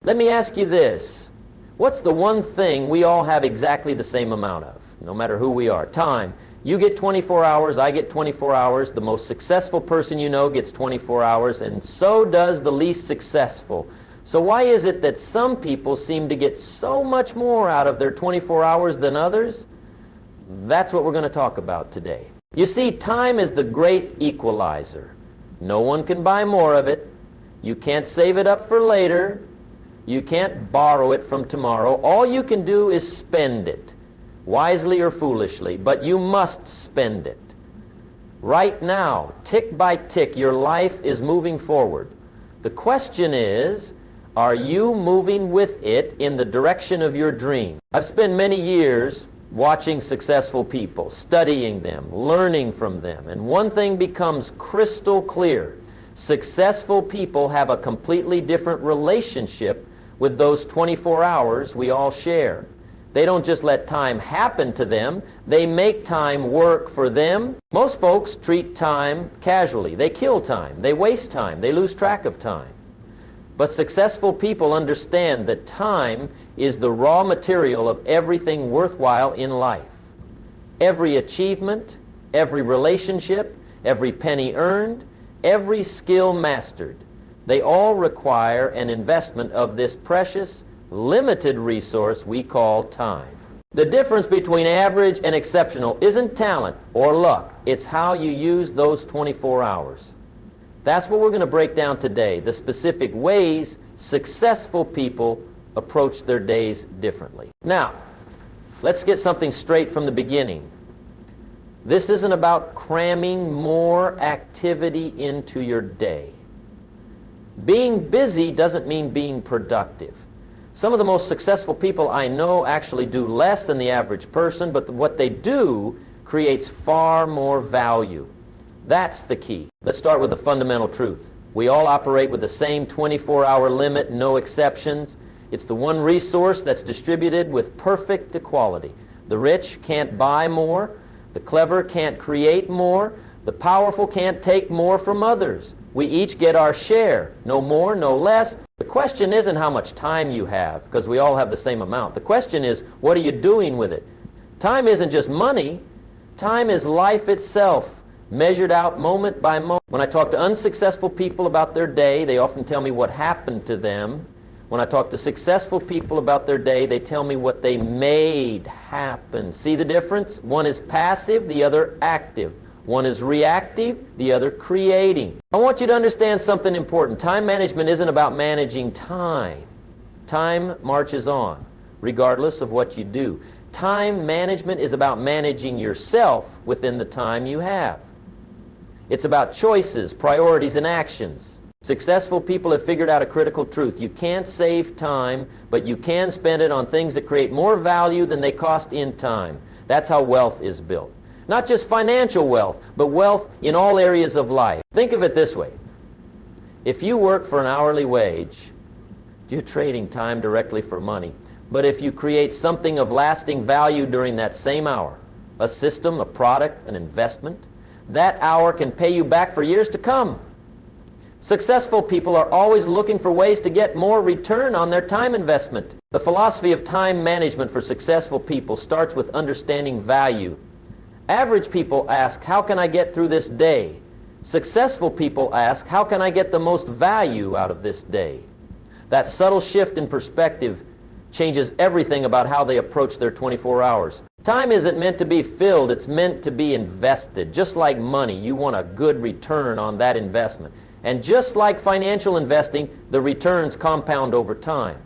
Let me ask you this. What's the one thing we all have exactly the same amount of, no matter who we are? Time. You get 24 hours, I get 24 hours, the most successful person you know gets 24 hours, and so does the least successful. So why is it that some people seem to get so much more out of their 24 hours than others? That's what we're going to talk about today. You see, time is the great equalizer. No one can buy more of it. You can't save it up for later. You can't borrow it from tomorrow. All you can do is spend it, wisely or foolishly, but you must spend it. Right now, tick by tick, your life is moving forward. The question is, are you moving with it in the direction of your dream? I've spent many years watching successful people, studying them, learning from them, and one thing becomes crystal clear. Successful people have a completely different relationship with those 24 hours we all share. They don't just let time happen to them, they make time work for them. Most folks treat time casually. They kill time, they waste time, they lose track of time. But successful people understand that time is the raw material of everything worthwhile in life. Every achievement, every relationship, every penny earned, every skill mastered, they all require an investment of this precious, limited resource we call time. The difference between average and exceptional isn't talent or luck. It's how you use those 24 hours. That's what we're going to break down today, the specific ways successful people approach their days differently. Now, let's get something straight from the beginning. This isn't about cramming more activity into your day. Being busy doesn't mean being productive. Some of the most successful people I know actually do less than the average person, but what they do creates far more value. That's the key. Let's start with the fundamental truth. We all operate with the same 24-hour limit, no exceptions. It's the one resource that's distributed with perfect equality. The rich can't buy more. The clever can't create more. The powerful can't take more from others. We each get our share, no more, no less. The question isn't how much time you have, because we all have the same amount. The question is, what are you doing with it? Time isn't just money. Time is life itself, measured out moment by moment. When I talk to unsuccessful people about their day, they often tell me what happened to them. When I talk to successful people about their day, they tell me what they made happen. See the difference? One is passive, the other active. One is reactive, the other creating. I want you to understand something important. Time management isn't about managing time. Time marches on, regardless of what you do. Time management is about managing yourself within the time you have. It's about choices, priorities, and actions. Successful people have figured out a critical truth. You can't save time, but you can spend it on things that create more value than they cost in time. That's how wealth is built. Not just financial wealth, but wealth in all areas of life. Think of it this way. If you work for an hourly wage, you're trading time directly for money. But if you create something of lasting value during that same hour, a system, a product, an investment, that hour can pay you back for years to come. Successful people are always looking for ways to get more return on their time investment. The philosophy of time management for successful people starts with understanding value. Average people ask, how can I get through this day? Successful people ask, how can I get the most value out of this day? That subtle shift in perspective changes everything about how they approach their 24 hours. Time isn't meant to be filled, it's meant to be invested. Just like money, you want a good return on that investment. And just like financial investing, the returns compound over time.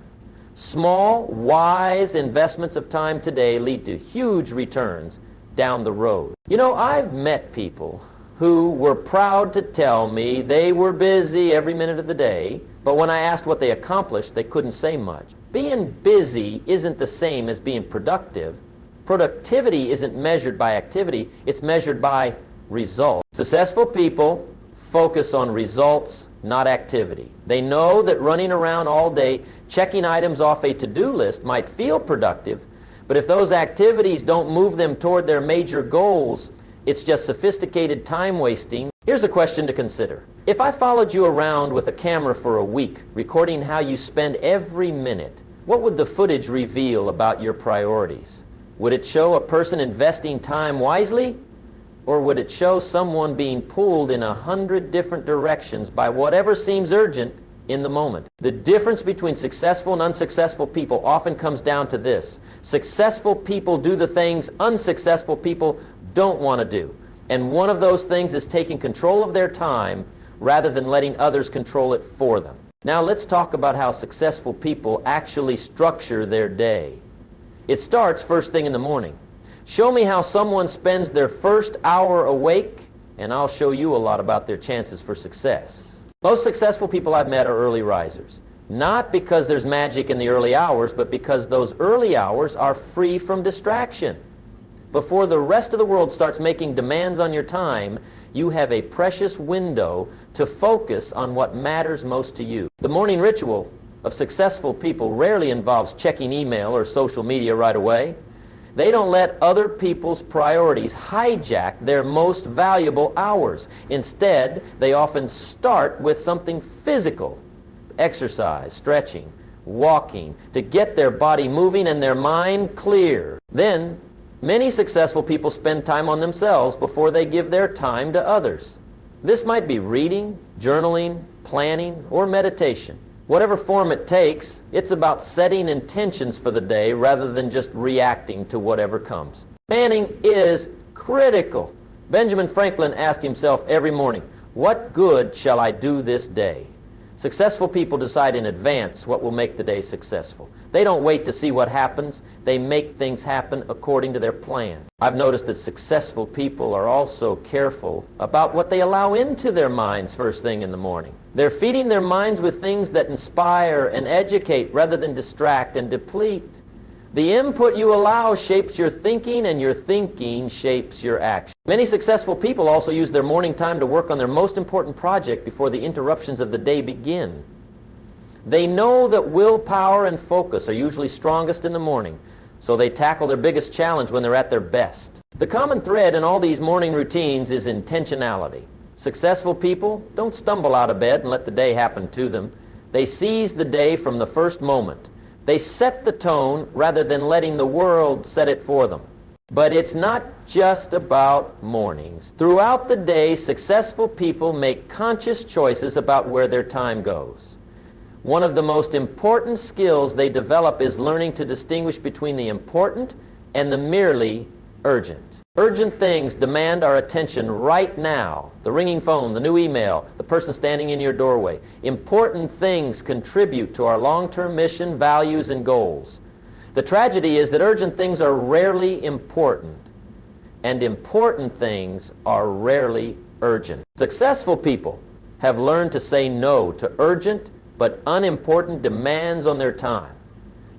Small, wise investments of time today lead to huge returns down the road. You know, I've met people who were proud to tell me they were busy every minute of the day, but when I asked what they accomplished, they couldn't say much. Being busy isn't the same as being productive. Productivity isn't measured by activity, it's measured by results. Successful people focus on results, not activity. They know that running around all day, checking items off a to-do list might feel productive, but if those activities don't move them toward their major goals, it's just sophisticated time wasting Here's a question to consider. If I followed you around with a camera for a week, recording how you spend every minute, what would the footage reveal about your priorities? Would it show a person investing time wisely? Or would it show someone being pulled in 100 different directions by whatever seems urgent in the moment? The difference between successful and unsuccessful people often comes down to this. Successful people do the things unsuccessful people don't want to do. And one of those things is taking control of their time rather than letting others control it for them. Now let's talk about how successful people actually structure their day. It starts first thing in the morning. Show me how someone spends their first hour awake, and I'll show you a lot about their chances for success. Most successful people I've met are early risers. Not because there's magic in the early hours, but because those early hours are free from distraction. Before the rest of the world starts making demands on your time, you have a precious window to focus on what matters most to you. The morning ritual of successful people rarely involves checking email or social media right away. They don't let other people's priorities hijack their most valuable hours. Instead, they often start with something physical. Exercise, stretching, walking, to get their body moving and their mind clear. Then, many successful people spend time on themselves before they give their time to others. This might be reading, journaling, planning, or meditation. Whatever form it takes, it's about setting intentions for the day rather than just reacting to whatever comes. Planning is critical. Benjamin Franklin asked himself every morning, "What good shall I do this day?" Successful people decide in advance what will make the day successful. They don't wait to see what happens. They make things happen according to their plan. I've noticed that successful people are also careful about what they allow into their minds first thing in the morning. They're feeding their minds with things that inspire and educate rather than distract and deplete. The input you allow shapes your thinking, and your thinking shapes your action. Many successful people also use their morning time to work on their most important project before the interruptions of the day begin. They know that willpower and focus are usually strongest in the morning, so they tackle their biggest challenge when they're at their best. The common thread in all these morning routines is intentionality. Successful people don't stumble out of bed and let the day happen to them. They seize the day from the first moment. They set the tone rather than letting the world set it for them. But it's not just about mornings. Throughout the day, successful people make conscious choices about where their time goes. One of the most important skills they develop is learning to distinguish between the important and the merely urgent. Urgent things demand our attention right now. The ringing phone, the new email, the person standing in your doorway. Important things contribute to our long-term mission, values, and goals. The tragedy is that urgent things are rarely important, and important things are rarely urgent. Successful people have learned to say no to urgent but unimportant demands on their time.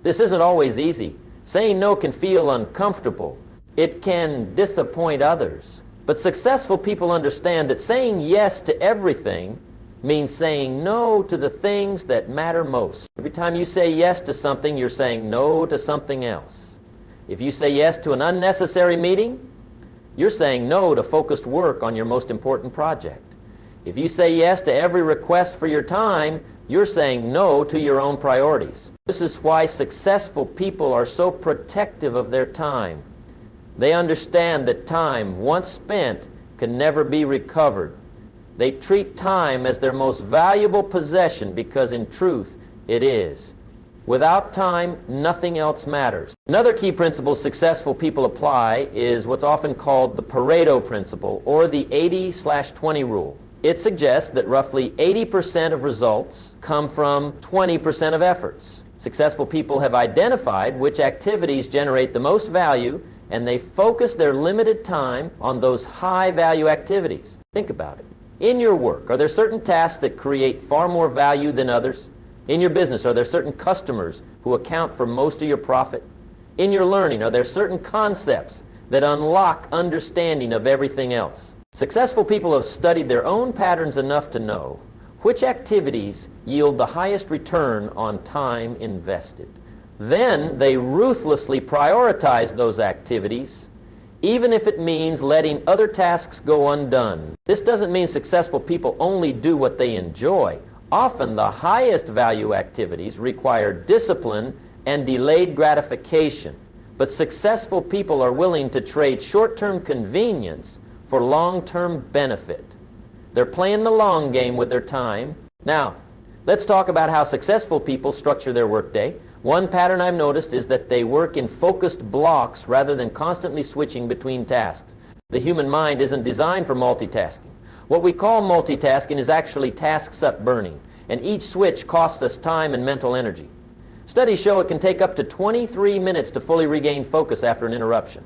This isn't always easy. Saying no can feel uncomfortable. It can disappoint others. But successful people understand that saying yes to everything means saying no to the things that matter most. Every time you say yes to something, you're saying no to something else. If you say yes to an unnecessary meeting, you're saying no to focused work on your most important project. If you say yes to every request for your time, you're saying no to your own priorities. This is why successful people are so protective of their time. They understand that time, once spent, can never be recovered. They treat time as their most valuable possession because, in truth, it is. Without time, nothing else matters. Another key principle successful people apply is what's often called the Pareto principle, or the 80/20 rule. It suggests that roughly 80% of results come from 20% of efforts. Successful people have identified which activities generate the most value, and they focus their limited time on those high-value activities. Think about it. In your work, are there certain tasks that create far more value than others? In your business, are there certain customers who account for most of your profit? In your learning, are there certain concepts that unlock understanding of everything else? Successful people have studied their own patterns enough to know which activities yield the highest return on time invested. Then they ruthlessly prioritize those activities even if it means letting other tasks go undone. This doesn't mean successful people only do what they enjoy. Often the highest value activities require discipline and delayed gratification. But successful people are willing to trade short-term convenience for long-term benefit. They're playing the long game with their time. Now, let's talk about how successful people structure their workday. One pattern I've noticed is that they work in focused blocks rather than constantly switching between tasks. The human mind isn't designed for multitasking. What we call multitasking is actually tasks up burning, and each switch costs us time and mental energy. Studies show it can take up to 23 minutes to fully regain focus after an interruption.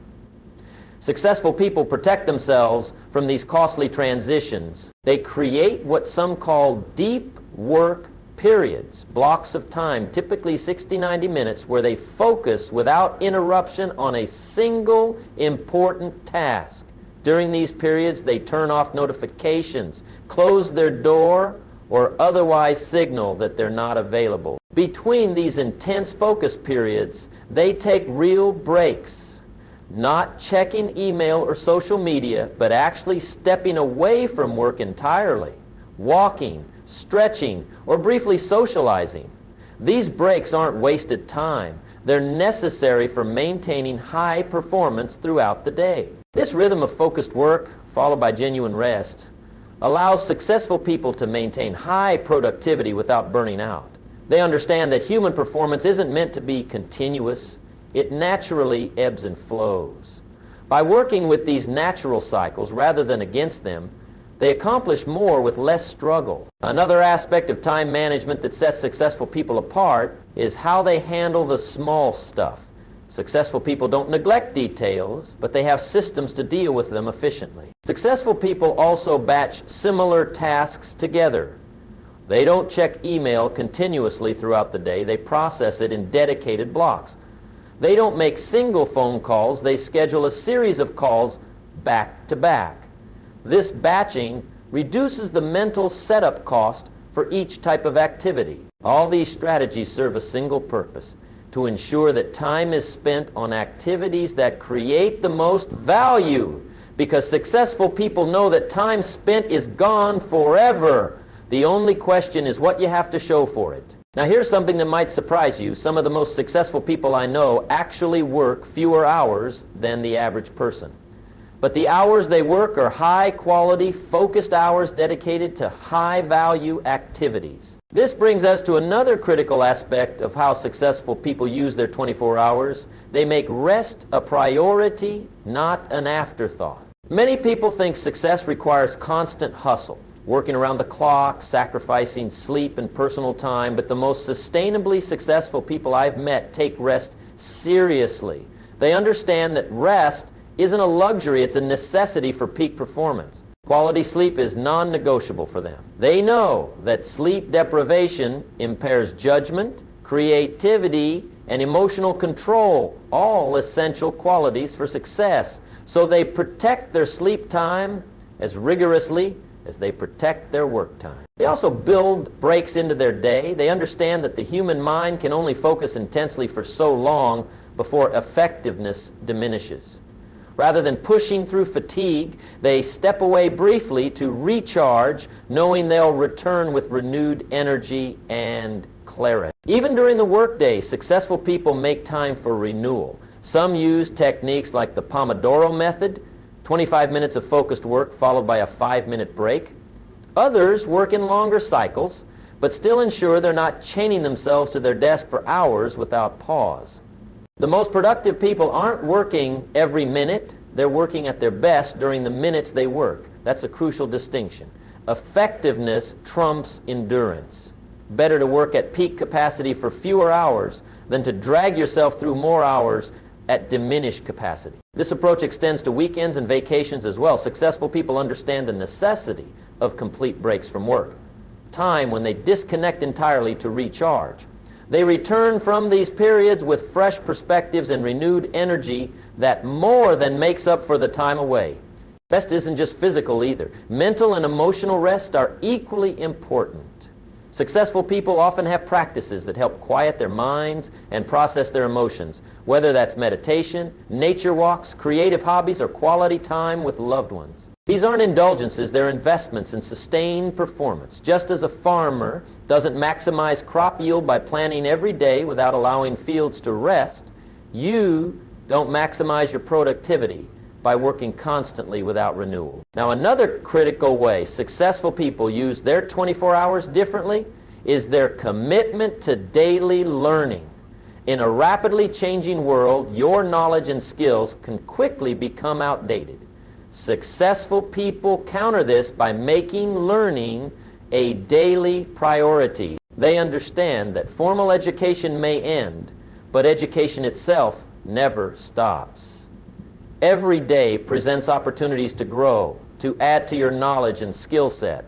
Successful people protect themselves from these costly transitions. They create what some call deep work periods, blocks of time, typically 60-90 minutes, where they focus without interruption on a single important task. During these periods, they turn off notifications, close their door, or otherwise signal that they're not available. Between these intense focus periods, they take real breaks, not checking email or social media, but actually stepping away from work entirely, walking, stretching, or briefly socializing. These breaks aren't wasted time. They're necessary for maintaining high performance throughout the day. This rhythm of focused work, followed by genuine rest, allows successful people to maintain high productivity without burning out. They understand that human performance isn't meant to be continuous. It naturally ebbs and flows. By working with these natural cycles rather than against them, they accomplish more with less struggle. Another aspect of time management that sets successful people apart is how they handle the small stuff. Successful people don't neglect details, but they have systems to deal with them efficiently. Successful people also batch similar tasks together. They don't check email continuously throughout the day. They process it in dedicated blocks. They don't make single phone calls. They schedule a series of calls back to back. This batching reduces the mental setup cost for each type of activity. All these strategies serve a single purpose: to ensure that time is spent on activities that create the most value, because successful people know that time spent is gone forever. The only question is what you have to show for it. Now here's something that might surprise you. Some of the most successful people I know actually work fewer hours than the average person. But the hours they work are high-quality, focused hours dedicated to high-value activities. This brings us to another critical aspect of how successful people use their 24 hours. They make rest a priority, not an afterthought. Many people think success requires constant hustle, working around the clock, sacrificing sleep and personal time, but the most sustainably successful people I've met take rest seriously. They understand that rest isn't a luxury, it's a necessity for peak performance. Quality sleep is non-negotiable for them. They know that sleep deprivation impairs judgment, creativity, and emotional control, all essential qualities for success. So they protect their sleep time as rigorously as they protect their work time. They also build breaks into their day. They understand that the human mind can only focus intensely for so long before effectiveness diminishes. Rather than pushing through fatigue, they step away briefly to recharge, knowing they'll return with renewed energy and clarity. Even during the workday, successful people make time for renewal. Some use techniques like the Pomodoro method, 25 minutes of focused work followed by a 5-minute break. Others work in longer cycles, but still ensure they're not chaining themselves to their desk for hours without pause. The most productive people aren't working every minute. They're working at their best during the minutes they work. That's a crucial distinction. Effectiveness trumps endurance. Better to work at peak capacity for fewer hours than to drag yourself through more hours at diminished capacity. This approach extends to weekends and vacations as well. Successful people understand the necessity of complete breaks from work, time when they disconnect entirely to recharge. They return from these periods with fresh perspectives and renewed energy that more than makes up for the time away. Rest isn't just physical either. Mental and emotional rest are equally important. Successful people often have practices that help quiet their minds and process their emotions, whether that's meditation, nature walks, creative hobbies, or quality time with loved ones. These aren't indulgences, they're investments in sustained performance. Just as a farmer doesn't maximize crop yield by planting every day without allowing fields to rest, you don't maximize your productivity by working constantly without renewal. Now, another critical way successful people use their 24 hours differently is their commitment to daily learning. In a rapidly changing world, your knowledge and skills can quickly become outdated. Successful people counter this by making learning a daily priority. They understand that formal education may end, but education itself never stops. Every day presents opportunities to grow, to add to your knowledge and skill set.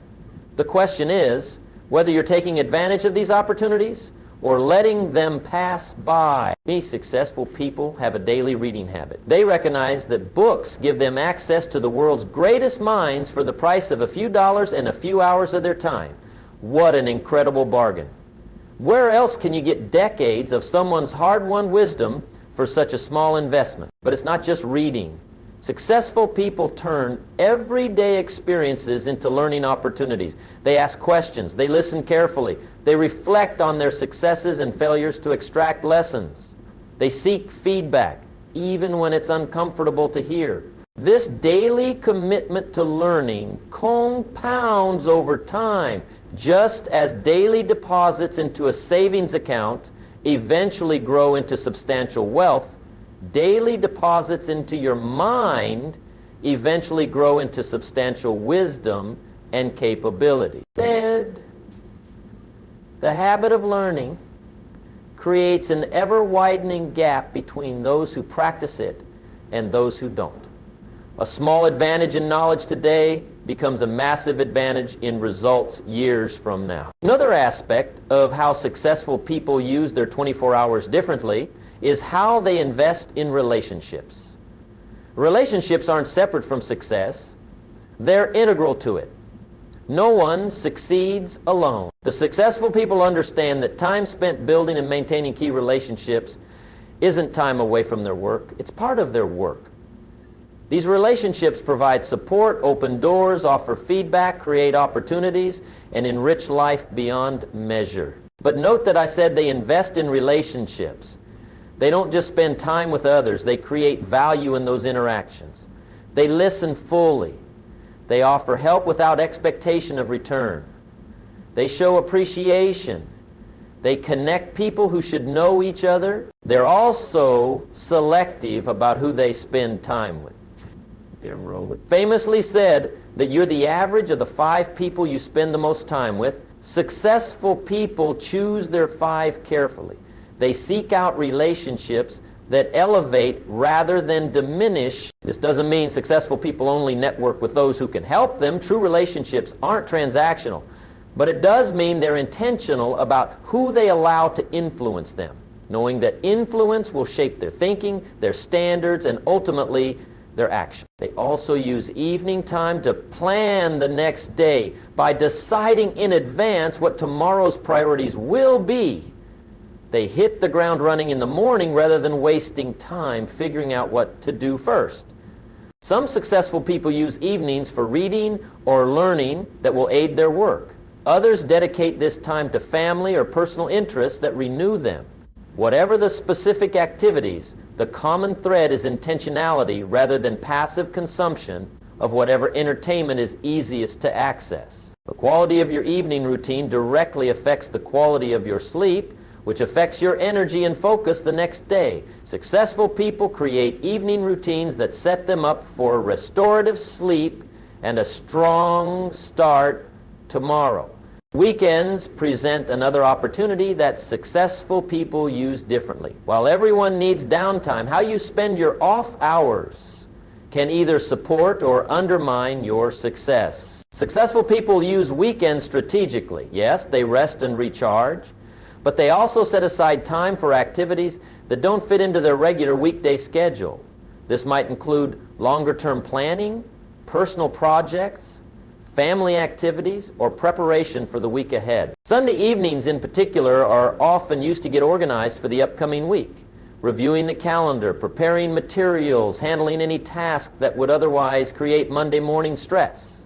The question is whether you're taking advantage of these opportunities or letting them pass by. Many successful people have a daily reading habit. They recognize that books give them access to the world's greatest minds for the price of a few dollars and a few hours of their time. What an incredible bargain. Where else can you get decades of someone's hard-won wisdom for such a small investment? But it's not just reading. Successful people turn everyday experiences into learning opportunities. They ask questions, they listen carefully, they reflect on their successes and failures to extract lessons. They seek feedback, even when it's uncomfortable to hear. This daily commitment to learning compounds over time, just as daily deposits into a savings account eventually grow into substantial wealth. Daily deposits into your mind eventually grow into substantial wisdom and capability. Instead, the habit of learning creates an ever-widening gap between those who practice it and those who don't. A small advantage in knowledge today becomes a massive advantage in results years from now. Another aspect of how successful people use their 24 hours differently is how they invest in relationships. Relationships aren't separate from success. They're integral to it. No one succeeds alone. The successful people understand that time spent building and maintaining key relationships isn't time away from their work. It's part of their work. These relationships provide support, open doors, offer feedback, create opportunities, and enrich life beyond measure. But note that I said they invest in relationships. They don't just spend time with others, they create value in those interactions. They listen fully. They offer help without expectation of return. They show appreciation. They connect people who should know each other. They're also selective about who they spend time with. Rohn famously said that you're the average of the 5 people you spend the most time with. Successful people choose their 5 carefully. They seek out relationships that elevate rather than diminish. This doesn't mean successful people only network with those who can help them. True relationships aren't transactional. But it does mean they're intentional about who they allow to influence them, knowing that influence will shape their thinking, their standards, and ultimately their action. They also use evening time to plan the next day by deciding in advance what tomorrow's priorities will be. They hit the ground running in the morning rather than wasting time figuring out what to do first. Some successful people use evenings for reading or learning that will aid their work. Others dedicate this time to family or personal interests that renew them. Whatever the specific activities, the common thread is intentionality rather than passive consumption of whatever entertainment is easiest to access. The quality of your evening routine directly affects the quality of your sleep, which affects your energy and focus the next day. Successful people create evening routines that set them up for restorative sleep and a strong start tomorrow. Weekends present another opportunity that successful people use differently. While everyone needs downtime, how you spend your off hours can either support or undermine your success. Successful people use weekends strategically. Yes, they rest and recharge, but they also set aside time for activities that don't fit into their regular weekday schedule. This might include longer-term planning, personal projects, family activities, or preparation for the week ahead. Sunday evenings in particular are often used to get organized for the upcoming week. Reviewing the calendar, preparing materials, handling any task that would otherwise create Monday morning stress.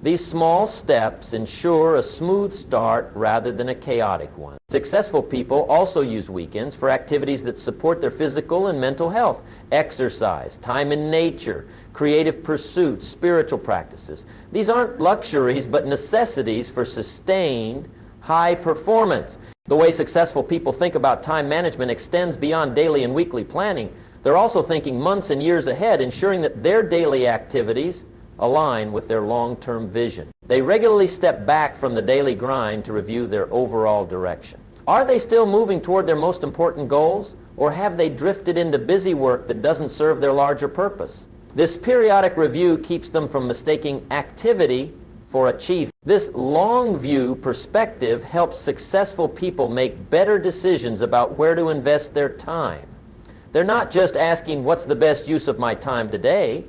These small steps ensure a smooth start rather than a chaotic one. Successful people also use weekends for activities that support their physical and mental health. Exercise, time in nature, creative pursuits, spiritual practices. These aren't luxuries but necessities for sustained high performance. The way successful people think about time management extends beyond daily and weekly planning. They're also thinking months and years ahead, ensuring that their daily activities align with their long-term vision. They regularly step back from the daily grind to review their overall direction. Are they still moving toward their most important goals, or have they drifted into busy work that doesn't serve their larger purpose? This periodic review keeps them from mistaking activity for achievement. This long view perspective helps successful people make better decisions about where to invest their time. They're not just asking, what's the best use of my time today?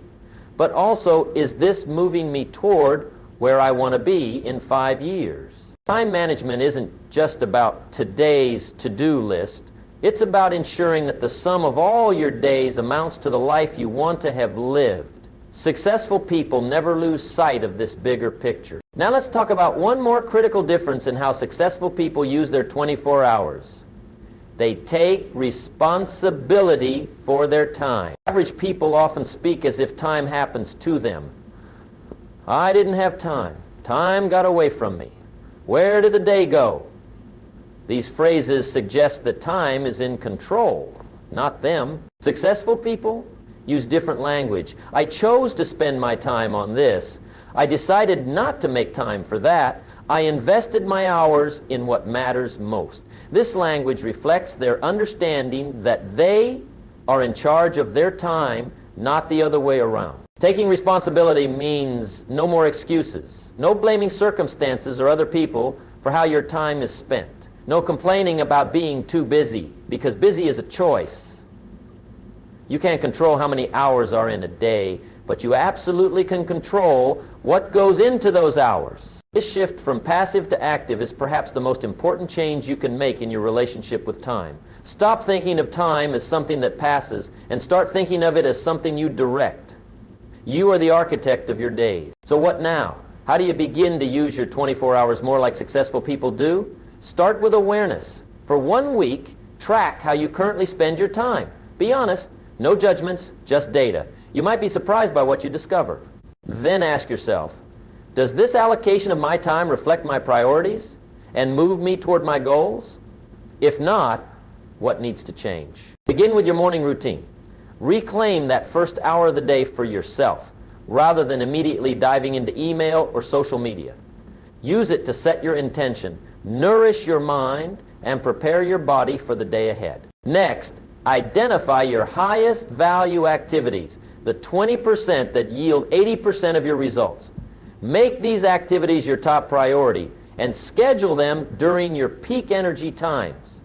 But also, is this moving me toward where I want to be in 5 years? Time management isn't just about today's to-do list. It's about ensuring that the sum of all your days amounts to the life you want to have lived. Successful people never lose sight of this bigger picture. Now let's talk about one more critical difference in how successful people use their 24 hours. They take responsibility for their time. Average people often speak as if time happens to them. I didn't have time. Time got away from me. Where did the day go? These phrases suggest that time is in control, not them. Successful people use different language. I chose to spend my time on this. I decided not to make time for that. I invested my hours in what matters most. This language reflects their understanding that they are in charge of their time, not the other way around. Taking responsibility means no more excuses, no blaming circumstances or other people for how your time is spent, no complaining about being too busy, because busy is a choice. You can't control how many hours are in a day, but you absolutely can control what goes into those hours. This shift from passive to active is perhaps the most important change you can make in your relationship with time. Stop thinking of time as something that passes and start thinking of it as something you direct. You are the architect of your days. So what now? How do you begin to use your 24 hours more like successful people do? Start with awareness. For 1 week, track how you currently spend your time. Be honest, no judgments, just data. You might be surprised by what you discover. Then ask yourself, does this allocation of my time reflect my priorities and move me toward my goals? If not, what needs to change? Begin with your morning routine. Reclaim that first hour of the day for yourself, rather than immediately diving into email or social media. Use it to set your intention, nourish your mind, and prepare your body for the day ahead. Next, identify your highest value activities, the 20% that yield 80% of your results. Make these activities your top priority and schedule them during your peak energy times.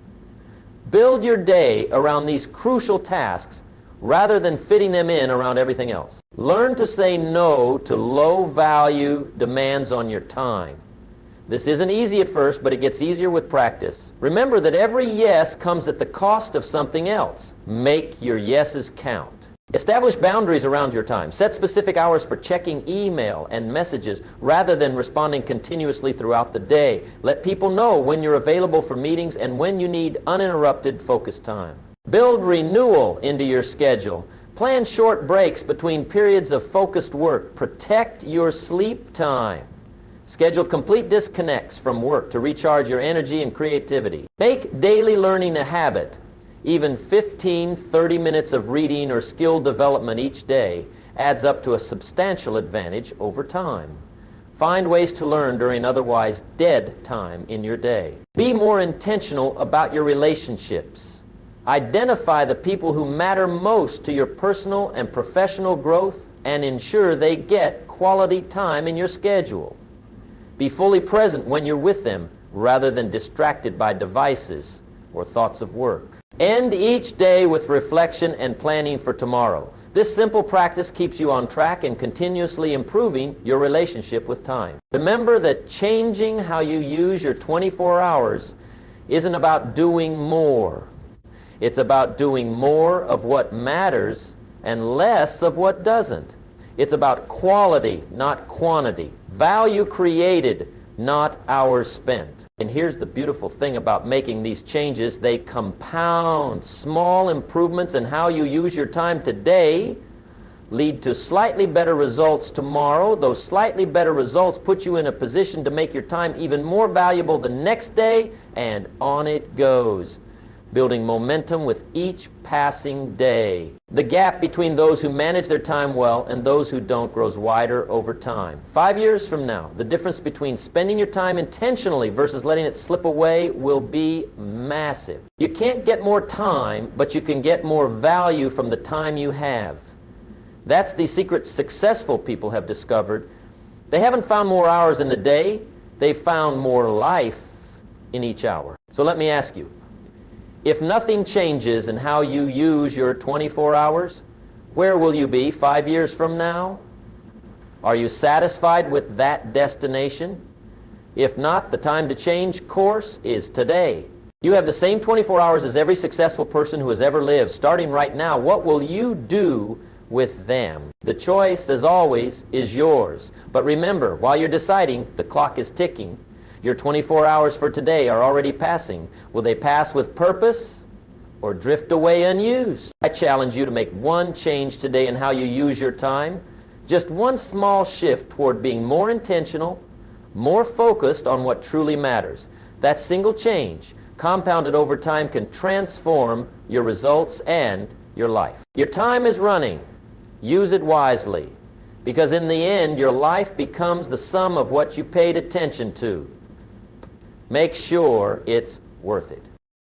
Build your day around these crucial tasks rather than fitting them in around everything else. Learn to say no to low-value demands on your time. This isn't easy at first, but it gets easier with practice. Remember that every yes comes at the cost of something else. Make your yeses count. Establish boundaries around your time. Set specific hours for checking email and messages rather than responding continuously throughout the day. Let people know when you're available for meetings and when you need uninterrupted focused time. Build renewal into your schedule. Plan short breaks between periods of focused work. Protect your sleep time. Schedule complete disconnects from work to recharge your energy and creativity. Make daily learning a habit. Even 15-30 minutes of reading or skill development each day adds up to a substantial advantage over time. Find ways to learn during otherwise dead time in your day. Be more intentional about your relationships. Identify the people who matter most to your personal and professional growth and ensure they get quality time in your schedule. Be fully present when you're with them rather than distracted by devices or thoughts of work. End each day with reflection and planning for tomorrow. This simple practice keeps you on track and continuously improving your relationship with time. Remember that changing how you use your 24 hours isn't about doing more. It's about doing more of what matters and less of what doesn't. It's about quality, not quantity. Value created, not hours spent. And here's the beautiful thing about making these changes. They compound. Small improvements in how you use your time today lead to slightly better results tomorrow. Those slightly better results put you in a position to make your time even more valuable the next day, and on it goes, building momentum with each passing day. The gap between those who manage their time well and those who don't grows wider over time. 5 years from now, the difference between spending your time intentionally versus letting it slip away will be massive. You can't get more time, but you can get more value from the time you have. That's the secret successful people have discovered. They haven't found more hours in the day, they've found more life in each hour. So let me ask you, if nothing changes in how you use your 24 hours, where will you be 5 years from now? Are you satisfied with that destination? If not, the time to change course is today. You have the same 24 hours as every successful person who has ever lived. Starting right now, what will you do with them? The choice, as always, is yours. But remember, while you're deciding, the clock is ticking. Your 24 hours for today are already passing. Will they pass with purpose or drift away unused? I challenge you to make one change today in how you use your time. Just one small shift toward being more intentional, more focused on what truly matters. That single change, compounded over time, can transform your results and your life. Your time is running. Use it wisely, because in the end, your life becomes the sum of what you paid attention to. Make sure it's worth it.